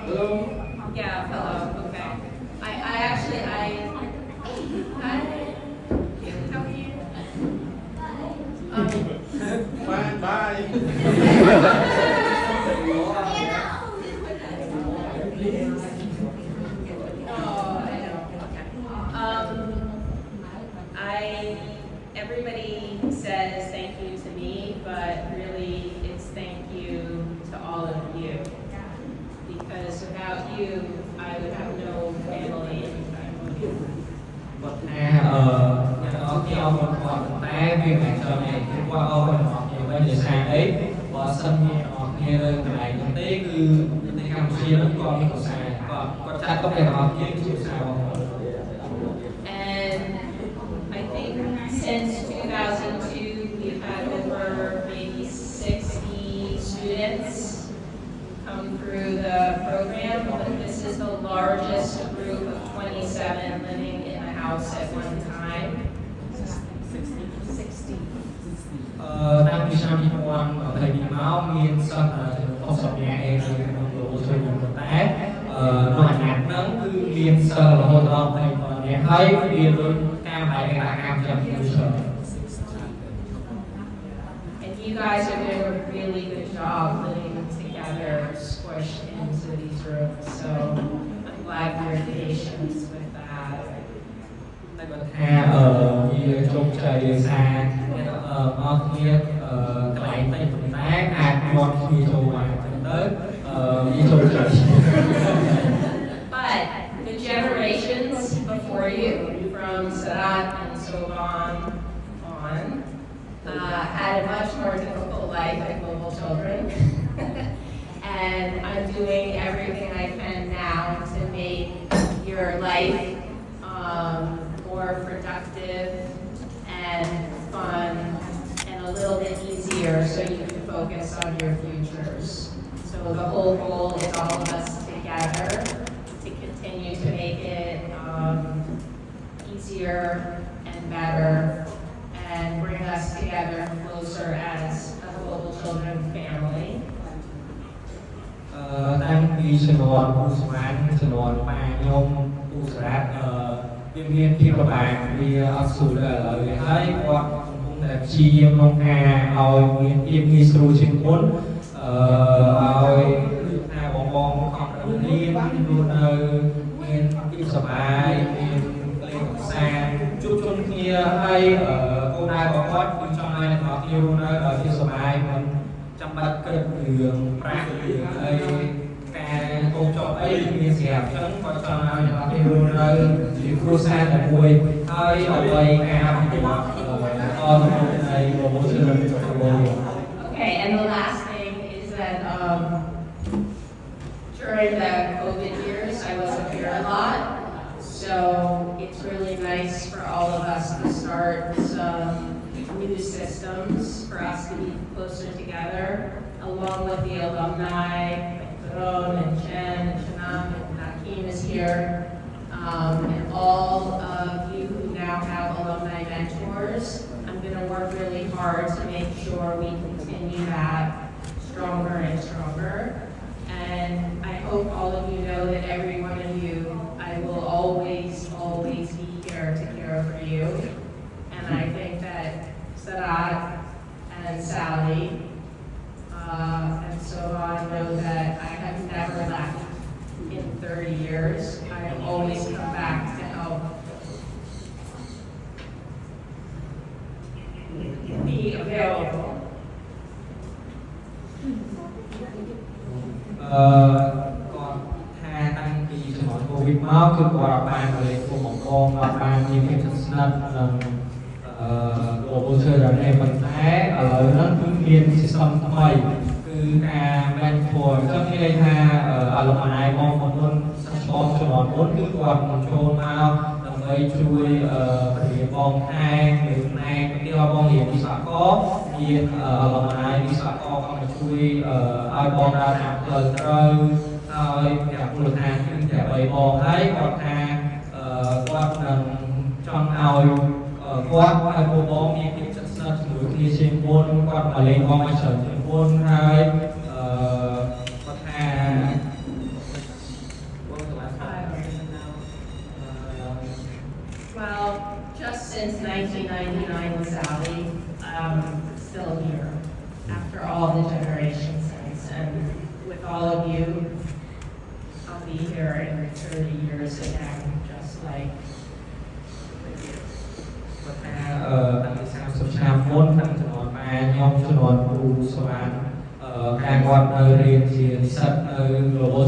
Yeah, hello. Okay. I actually hi. How are you? Bye bye. Oh, I know. I everybody says thank you to me, but really it's thank you to all of you. Because without you, I would have no family. Bậc thang ở khi ông còn còn té viên mạng cho này thì qua ông còn học nhiều bây giờ sang ấy và sân học nghe ngày thực tế cứในCampuchia nó còn nhiều sai có chắc có thể học những cái sai không. And I think since 2002, we've had over maybe 60 students come through the program, but this is the largest group of 27 living in the house at one time. 60. Đang đi sang đi quan ở thầy đi máu miền sân là học sập nhà em rồi đồ chơi nhiều một té nó hạt nắng cứ miền sân là hôn ông thầy và nhà thấy miền đôi cam bài là cam chậm như sờ. And you guys are doing a really good job living together, squished into these rooms. So I'm glad for your patience with that. Tại bậc thang ở như trong trời xa ở kia cái lại tay phần tác ăn ngon khi trâu ngoài tới như trâu trời. But the generations before you, from Sadat and Soban on, had a much more difficult life than global children. And I'm doing everything I can now to make your life more productive and fun and a little bit easier so you can focus on your futures. So the whole goal is all of us together to continue to make it easier and better and bring us together closer as a global children family. តាំងពីជំនាន់ពូស្មានជំនាន់ប៉ាខ្ញុំពូស្រាប់វាមានភាពលំបាកវាអត់ស្រួលដល់ឥឡូវនេះហើយគាត់កំពុងតែព្យាយាមក្នុងការឲ្យមានភាពងាយស្រួលជាងមុនឲ្យថាបងបងខំប្រឹងរៀនរស់នៅមានភាពសប្បាយមានលេងកម្សាន្តជួបជុំគ្នាហើយកូនដែររបស់គាត់គឺចង់ឲ្យអ្នកនរគ្នារស់នៅដោយភាពសប្បាយមិនចាំបាច់គិតរឿងប្រាក់រឿងអីការកូនចប់អីមានស្រាប់អញ្ចឹងគាត់ចង់ឲ្យអ្នកនរគ្នារស់នៅជាគ្រួសារតែមួយហើយអ្វីការអភិវឌ្ឍអត់ទៅនៃរបបជំនឿរបស់ Okay, and the last thing is that during the COVID years, I wasn't here a lot. So it's really nice for all of us to start some new systems for us to be closer together, along with the alumni, like Baron and Chen and Shanam and Hakeem is here. And all of you who now have alumni mentors, I'm going to work really hard to make sure we continue that stronger and stronger. And I hope all of you know that every one of you, I will always, always be here to care for you. And I think that Sadat and Sally and so on know that I have never left in 30 years. I have always come back to help be available. គាត់ថាតាំងពីជំនាន់កូវីដមកគឺគាត់បានលេងពួកបងបងគាត់បានមានភាពស្និទ្ធនឹងglobal children ឯប៉ុន្តែឥឡូវហ្នឹងគឺមាន system ថ្មីគឺការ mentor អញ្ចឹងមានន័យថាalumni បងប្អូនសិស្សបងជំនាន់មុនគឺគាត់មកចូលមកដើម្បីជួយរៀនបងថែឬណែពីបងរៀនវិស្វករមាន alumni វិស្វករគាត់មកជួយឲ្យបងដើរតាមផ្លូវត្រូវហើយអ្នកមូលដ្ឋានគឺតែបីបងហើយគាត់ថាគាត់នឹងចង់ឲ្យគាត់ឲ្យបងមានភាពជិតស្និទ្ធជាមួយគ្នាជាងមុនគាត់មកលេងបងមកច្រើនជាងមុនហើយគាត់ថាស since 1999 with Sally, still here after all the generations since. And with all of you, I'll be here in 30 years again, just like with you. តាំងពី30ឆ្នាំមុនតាំងជំនាន់ម៉ែខ្ញុំជំនាន់គ្រូស្វានការគាត់នៅរៀនជានិស្សិតនៅ Global